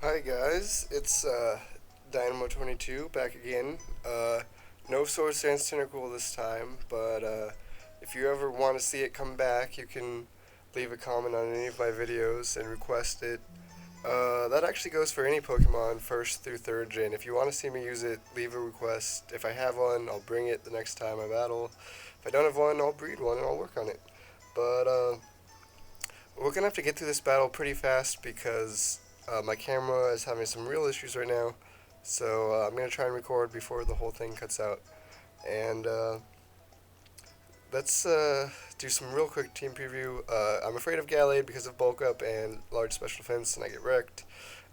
Hi guys, it's Dynamo22 back again. No Sword Sans Tentacle this time, but if you ever want to see it come back, you can leave a comment on any of my videos and request it. That actually goes for any Pokemon, 1st through 3rd gen. If you want to see me use it, leave a request. If I have one, I'll bring it the next time I battle. If I don't have one, I'll breed one and I'll work on it. But we're gonna have to get through this battle pretty fast because my camera is having some real issues right now. So I'm gonna try and record before the whole thing cuts out. And let's do some real quick team preview. I'm afraid of Gallade because of bulk up and large special defense, and I get wrecked.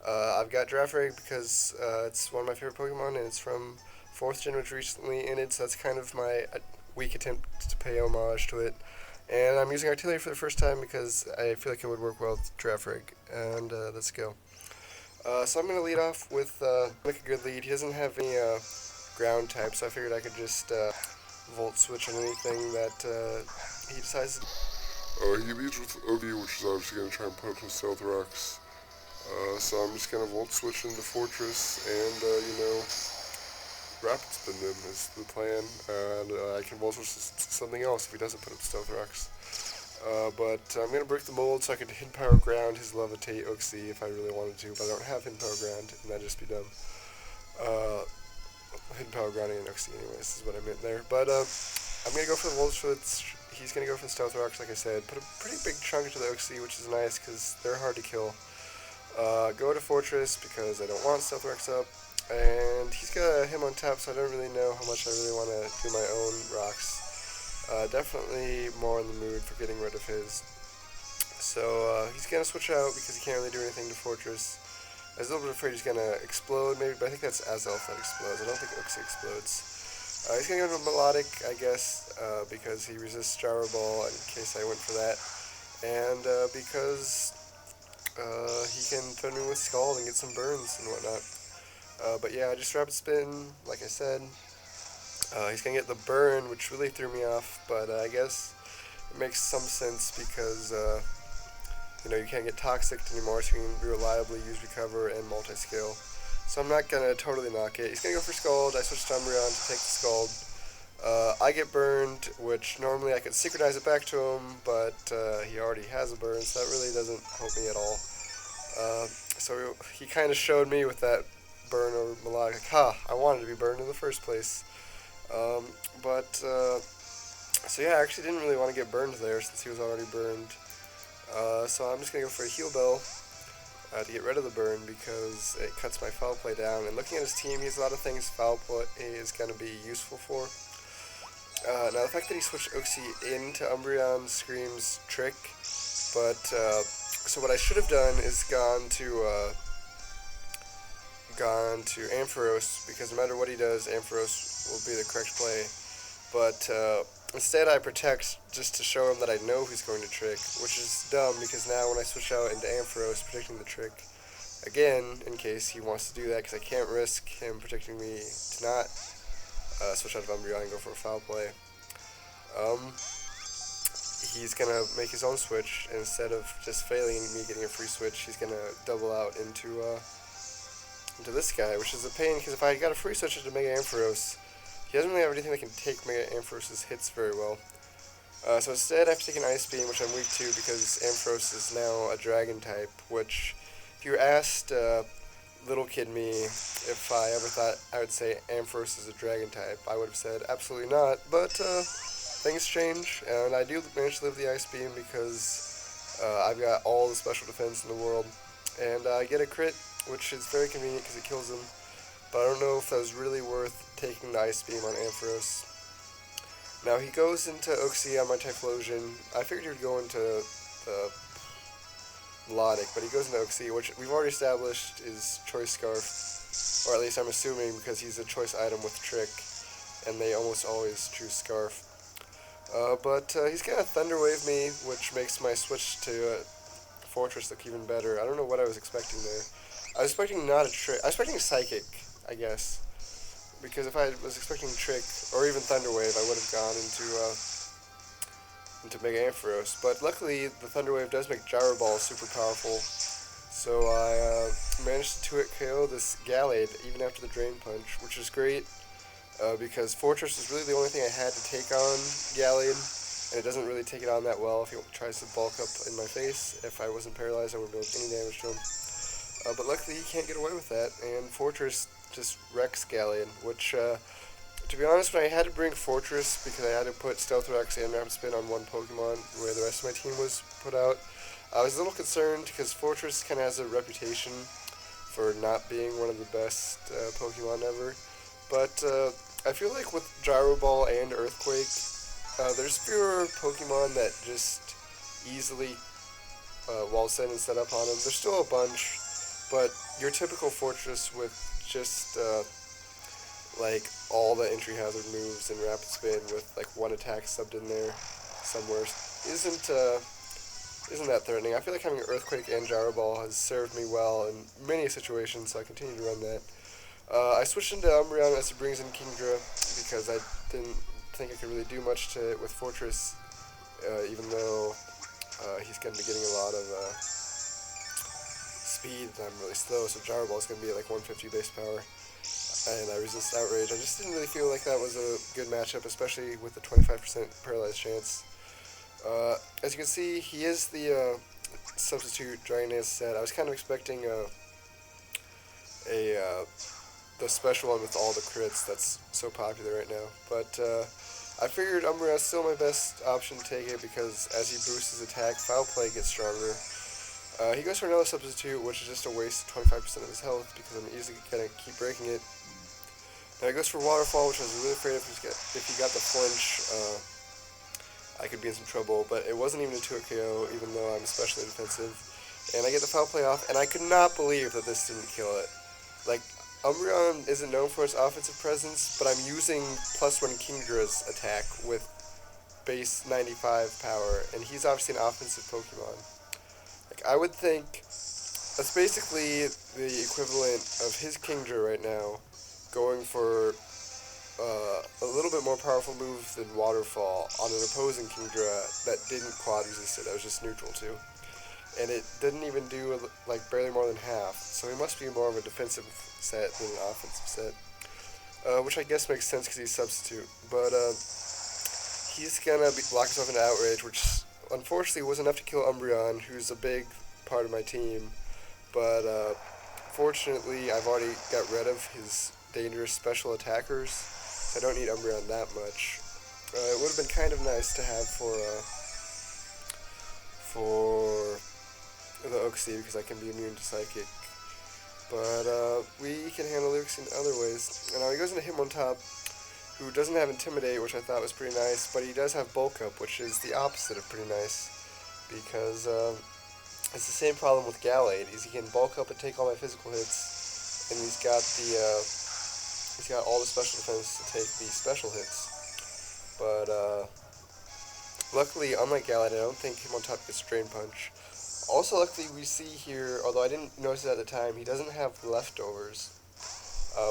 I've got Girafarig because it's one of my favorite Pokemon, and it's from 4th gen, which recently ended, so that's kind of my weak attempt to pay homage to it. And I'm using artillery for the first time because I feel like it would work well with Girafarig. And let's go. So I'm going to lead off with make a good lead. He doesn't have any ground type, so I figured I could just Volt Switch on anything that he decides to. He leads with OD, which is obviously going to try and put up some Stealth Rocks. So I'm just going to Volt Switch into Fortress and, Rapid Spin them is the plan. And I can Volt Switch to something else if he doesn't put up Stealth Rocks. But I'm going to break the mold so I can Hidden Power Ground his Levitate Uxie if I really wanted to, but I don't have Hidden Power Ground, and that'd just be dumb. Hidden Power Grounding and Uxie anyways, is what I meant there. But I'm going to go for the Volt Switch. He's going to go for the Stealth Rocks, like I said. Put a pretty big chunk into the Uxie, which is nice because they're hard to kill. Go to Fortress because I don't want Stealth Rocks up. And he's got him on top, so I don't really know how much I really want to do my own rocks. Definitely more in the mood for getting rid of his. So he's going to switch out because he can't really do anything to Fortress. I was a little bit afraid he's going to explode maybe, but I think that's Azelf that explodes. I don't think Uxie explodes. He's going to go to Melodic, I guess, because he resists Gyro Ball in case I went for that. And because he can threaten me with Scald and get some burns and whatnot. But yeah, just Rapid Spin, like I said. He's going to get the burn, which really threw me off, but I guess it makes some sense because, you can't get Toxic anymore, so you can reliably use Recover and Multi-Scale. So I'm not going to totally knock it. He's going to go for Scald. I switched to Umbreon to take the Scald. I get burned, which normally I could synchronize it back to him, but he already has a burn, so that really doesn't help me at all. So he kind of showed me with that burn over Melodic, like, I wanted to be burned in the first place. So yeah, I actually didn't really want to get burned there since he was already burned. So I'm just going to go for a Heal Bell to get rid of the burn because it cuts my Foul Play down. And looking at his team, he has a lot of things Foul Play is going to be useful for. Now the fact that he switched Uxie into Umbreon screams Trick, but so what I should have done is gone to Ampharos, because no matter what he does, Ampharos will be the correct play. But instead I Protect just to show him that I know he's going to Trick, which is dumb because now when I switch out into Ampharos, predicting the Trick, again, in case he wants to do that, because I can't risk him predicting me to not switch out of Umbreon and go for a Foul Play. He's going to make his own switch, and instead of just failing me getting a free switch, he's going to double out into this guy, which is a pain, because if I got a free switch into Mega-ampharos, he doesn't really have anything that can take Mega-ampharos' hits very well. So instead I have to take an Ice Beam, which I'm weak to because Ampharos is now a Dragon type, which if you asked little kid me if I ever thought I would say Ampharos is a Dragon type, I would have said absolutely not, but things change, and I do manage to live the Ice Beam because I've got all the special defense in the world, and I get a crit, which is very convenient because it kills him, but I don't know if that was really worth taking the Ice Beam on Ampharos. Now he goes into Uxie on my Typhlosion. I figured he would go into the Melodic, but he goes into Uxie, which we've already established is Choice Scarf, or at least I'm assuming because he's a choice item with Trick, and they almost always choose Scarf. But he's going to Thunder Wave me, which makes my switch to Fortress look even better. I don't know what I was expecting there. I was expecting not a Trick. I was expecting Psychic, I guess. Because if I was expecting Trick, or even Thunder Wave, I would have gone into Mega-ampharos. But luckily, the Thunder Wave does make Gyro Ball super powerful. So I managed managed to 2-hit KO this Gallade even after the Drain Punch, which is great because Fortress is really the only thing I had to take on Gallade, and it doesn't really take it on that well if he tries to bulk up in my face. If I wasn't paralyzed, I wouldn't be able to do any damage to him. But luckily, he can't get away with that, and Fortress just wrecks Gallade, which, to be honest, when I had to bring Fortress because I had to put Stealth Rocks and Rapid Spin on one Pokemon where the rest of my team was put out, I was a little concerned because Fortress kind of has a reputation for not being one of the best Pokemon ever. But I feel like with Gyro Ball and Earthquake, there's fewer Pokemon that just easily wall set and set up on them. There's still a bunch, but your typical Fortress with just like all the entry hazard moves and Rapid Spin with like one attack subbed in there somewhere isn't that threatening. I feel like having Earthquake and Gyro Ball has served me well in many situations, so I continue to run that. I switched into Umbreon as it brings in Kingdra because I didn't think I could really do much to it with Fortress, even though he's going to be getting a lot of speed and I'm really slow, so Gyro Ball is going to be at like 150 base power. And I resist Outrage. I just didn't really feel like that was a good matchup, especially with the 25% paralyzed chance. As you can see, he is the substitute Dragon Dance set. I was kind of expecting the special one with all the crits that's so popular right now. But I figured Umbreon is still my best option to take it because as he boosts his attack, Foul Play gets stronger. He goes for another substitute, which is just a waste of 25% of his health because I'm easily going to keep breaking it. Now he goes for Waterfall, which I was really afraid if he got the flinch, I could be in some trouble, but it wasn't even a 2-hit KO, even though I'm especially defensive. And I get the Foul Play off, and I could not believe that this didn't kill it. Like, Umbreon isn't known for its offensive presence, but I'm using +1 Kingdra's attack with base 95 power, and he's obviously an offensive Pokemon. Like, I would think that's basically the equivalent of his Kingdra right now, going for a little bit more powerful move than Waterfall on an opposing Kingdra that didn't quad resist it, that was just neutral too. And it didn't even do like barely more than half, so he must be more of a defensive set than an offensive set. Which I guess makes sense because he's substitute. But he's gonna lock himself into Outrage, which unfortunately was enough to kill Umbreon, who's a big part of my team. But fortunately, I've already got rid of his dangerous special attackers, so I don't need Umbreon that much. It would have been kind of nice to have for the Uxie because I can be immune to Psychic. But we can handle Uxie in other ways. And now he goes into Hitmontop, who doesn't have Intimidate, which I thought was pretty nice, but he does have Bulk Up, which is the opposite of pretty nice, because it's the same problem with Gallade. He can Bulk Up and take all my physical hits, and he's got all the special defense to take the special hits. But luckily, unlike Gallade, I don't think Hitmontop gets Drain Punch. Also, luckily, we see here, although I didn't notice it at the time, he doesn't have leftovers,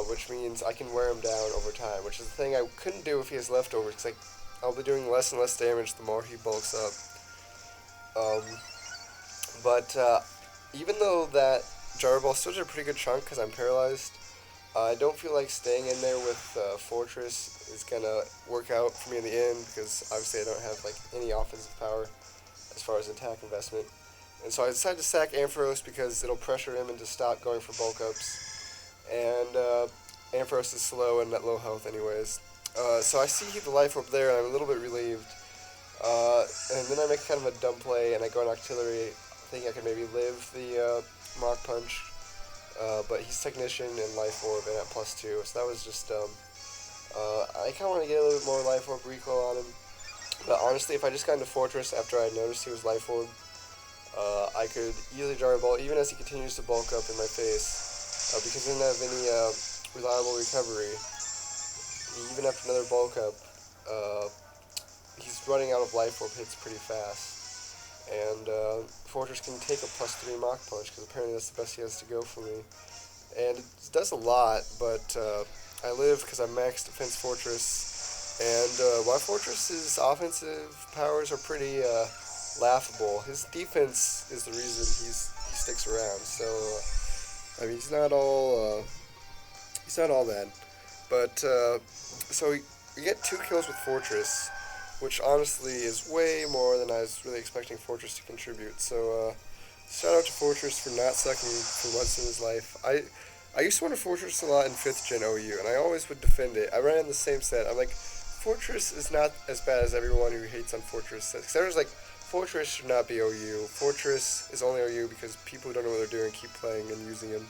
which means I can wear him down over time, which is the thing I couldn't do if he has leftovers, because I'll be doing less and less damage the more he bulks up. But even though that Gyro Ball still did a pretty good chunk because I'm paralyzed, I don't feel like staying in there with Fortress is going to work out for me in the end, because obviously I don't have like any offensive power as far as attack investment. And so I decided to sack Ampharos because it'll pressure him into stop going for bulk ups. And Ampharos is slow and at low health anyways. So I see the Life Orb there and I'm a little bit relieved. And then I make kind of a dumb play and I go on Octillery, thinking I could maybe live the Mach Punch. But he's Technician and Life Orb and at +2, so that was just dumb. I kind of want to get a little bit more Life Orb recoil on him. But honestly, if I just got into Fortress after I noticed he was Life Orb, I could easily Gyro Ball even as he continues to bulk up in my face, because he didn't have any reliable recovery. Even after another bulk up, he's running out of Life Orb hits pretty fast. And Fortress can take a +3 Mach Punch, because apparently that's the best he has to go for me. And it does a lot, but I live because I'm max defense Fortress. And while Fortress's offensive powers are pretty laughable, his defense is the reason he sticks around. So I mean, he's not all bad. But so we get 2 kills with Fortress, which honestly is way more than I was really expecting Fortress to contribute. So shout out to Fortress for not sucking for once in his life. I used to want a Fortress a lot in 5th gen OU, and I always would defend it. I ran the same set. I'm like, Fortress is not as bad as everyone who hates on Fortress says. Because everyone's like, Fortress should not be OU. Fortress is only OU because people who don't know what they're doing keep playing and using him.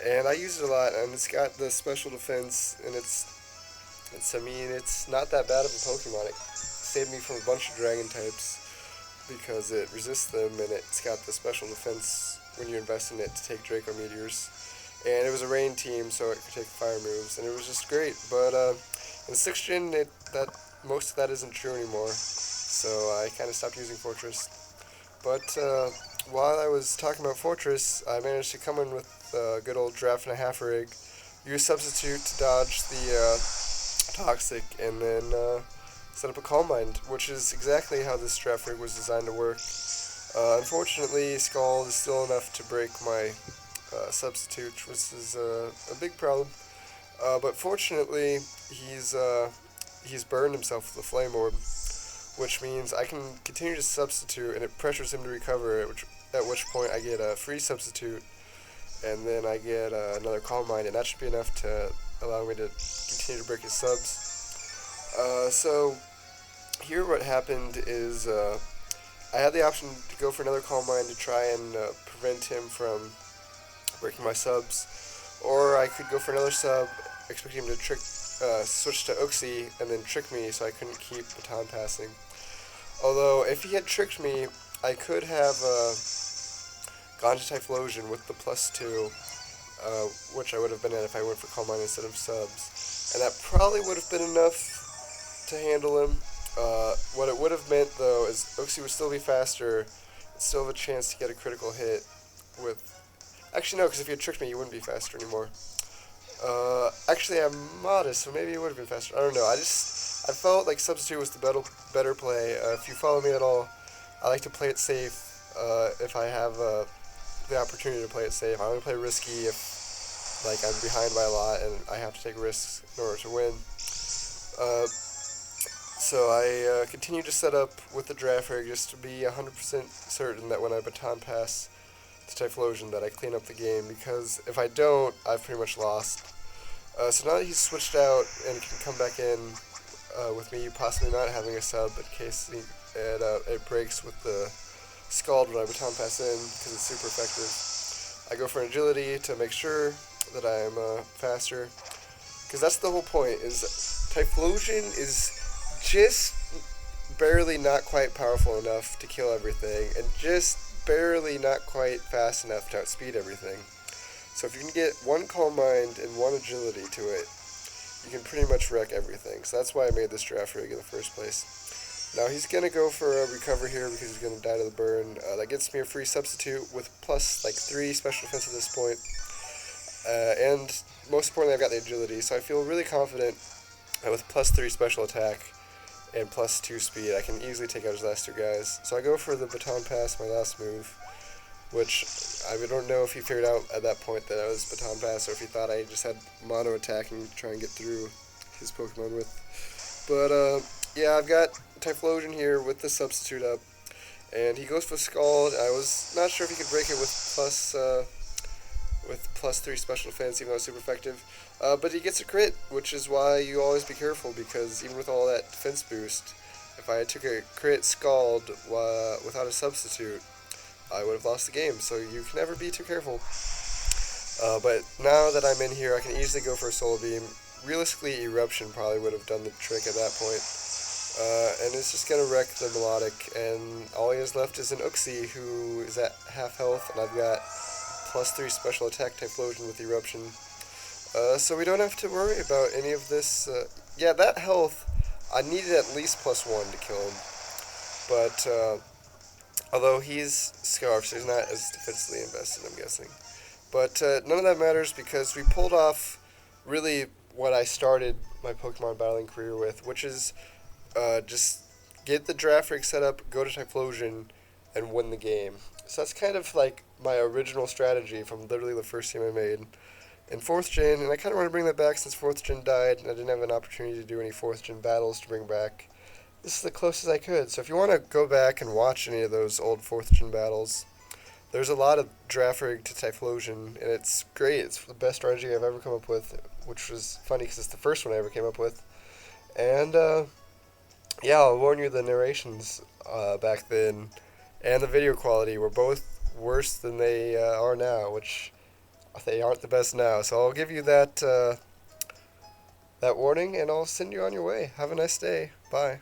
And I use it a lot, and it's got the special defense, and it's not that bad of a Pokemon. It saved me from a bunch of Dragon types because it resists them, and it's got the special defense when you invest in it to take Draco Meteors. And it was a rain team, so it could take fire moves, and it was just great. But in 6th gen, that most of that isn't true anymore, so I kind of stopped using Fortress. But while I was talking about Fortress, I managed to come in with a good old draft and a half rig, use Substitute to dodge the Toxic, and then set up a Calm Mind, which is exactly how this draft rig was designed to work. Unfortunately, Scald is still enough to break my Substitute, which is a big problem. But fortunately, he's burned himself with the Flame Orb, which means I can continue to Substitute, and it pressures him to recover, at which point I get a free Substitute, and then I get another Calm Mind, and that should be enough to allow me to continue to break his subs. So here what happened is I had the option to go for another Calm Mind to try and prevent him from breaking my subs, or I could go for another sub, expecting him to switch to Uxie and then trick me so I couldn't keep baton passing. Although if he had tricked me, I could have gone to Typhlosion with the +2, which I would have been at if I went for Calm Mind instead of subs, and that probably would have been enough to handle him. What it would have meant though is Uxie would still be faster, and still have a chance to get a critical hit with. Actually, no, because if he had tricked me, he wouldn't be faster anymore. Actually, I'm modest, so maybe he would have been faster. I don't know. I felt like Substitute was the better play. If you follow me at all, I like to play it safe. If I have the opportunity to play it safe, I only play risky if like I'm behind by a lot and I have to take risks in order to win. So I continue to set up with the draft rig just to be 100% certain that when I baton pass to Typhlosion that I clean up the game, because if I don't, I've pretty much lost. So now that he's switched out and can come back in with me possibly not having a sub in case it breaks with the Scald when I baton pass in because it's super effective, I go for an agility to make sure that I'm faster, because that's the whole point, is Typhlosion is just barely not quite powerful enough to kill everything, and just barely not quite fast enough to outspeed everything. So if you can get one Calm Mind and one agility to it, you can pretty much wreck everything. So that's why I made this draft rig in the first place. Now he's going to go for a recover here because he's going to die to the burn. That gets me a free Substitute with plus like 3 special defense at this point. And most importantly, I've got the agility, so I feel really confident that with plus 3 special attack and plus 2 speed, I can easily take out his last 2 guys. So I go for the baton pass, my last move, which I don't know if he figured out at that point that I was baton pass, or if he thought I just had mono attack and try and get through his Pokemon with. But yeah, I've got Typhlosion here with the Substitute up, and he goes for Scald. I was not sure if he could break it with plus 3 special defense, even though it's super effective. But he gets a crit, which is why you always be careful, because even with all that defense boost, if I took a crit Scald without a Substitute, I would have lost the game, so you can never be too careful. But now that I'm in here, I can easily go for a Soul Beam. Realistically, Eruption probably would have done the trick at that point. And it's just going to wreck the Melodic, and all he has left is an Uxie, who is at half health, and I've got plus 3 special attack Typhlosion with Eruption. So we don't have to worry about any of this. Yeah, that health, I needed at least plus 1 to kill him. But, although he's Scarf, so he's not as defensively invested, I'm guessing. But none of that matters, because we pulled off really what I started my Pokemon battling career with, which is just get the draft rig set up, go to Typhlosion, and win the game. So that's kind of like my original strategy from literally the first team I made in 4th gen, and I kind of want to bring that back since 4th gen died, and I didn't have an opportunity to do any 4th gen battles to bring back. This is the closest I could. So if you want to go back and watch any of those old 4th gen battles, there's a lot of draft rig to Typhlosion, and it's great. It's the best strategy I've ever come up with, which was funny because it's the first one I ever came up with. And yeah, I'll warn you, the narrations back then and the video quality were both worse than they are now, which they aren't the best now. So I'll give you that warning, and I'll send you on your way. Have a nice day. Bye.